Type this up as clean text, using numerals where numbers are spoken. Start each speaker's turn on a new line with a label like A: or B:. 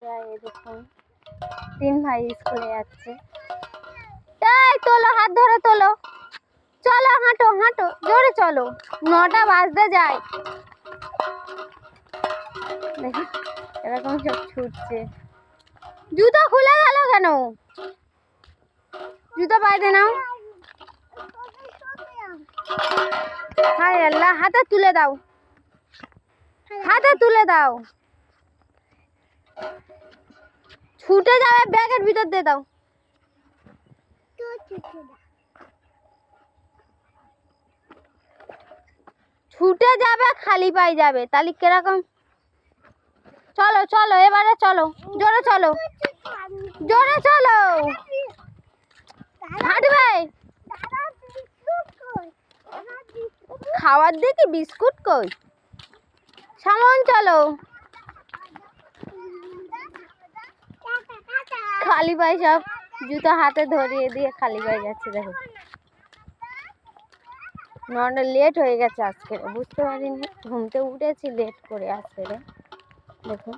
A: দেখুন 3 ভাই স্কুলে যাচ্ছে। এই তোলো, হাত ধরে তোলো, চলো হাঁটো হাঁটো, জোরে চলো, 9টা বাজতে যায়। দেখুন এরকম সব ছুটছে। জুতো খুলে গেল কেন? জুতো বাইরে নাও। হায় আল্লাহ, হাতে তুলে দাও, হাতে তুলে দাও। ছুটে যাবে, ব্যাগের ভিতর দিয়ে দাও। ছুটে যাবে, খালি পায়ে যাবে, তাহলে কিরকম? চলো চলো, এবারে চলো, জোরে চলো, জোরে চলো, হাঁটবে। খাবার দেখি বিস্কুট কই? সামন চলো। খালি পায়ে সব জুতো হাতে ধরিয়ে দিয়ে খালি পায়ে যাচ্ছে। দেখো 9টা লেট হয়ে গেছে আজকে, বুঝতে পারিনি, ঘুমতে উঠেছি লেট করে আজকে। দেখুন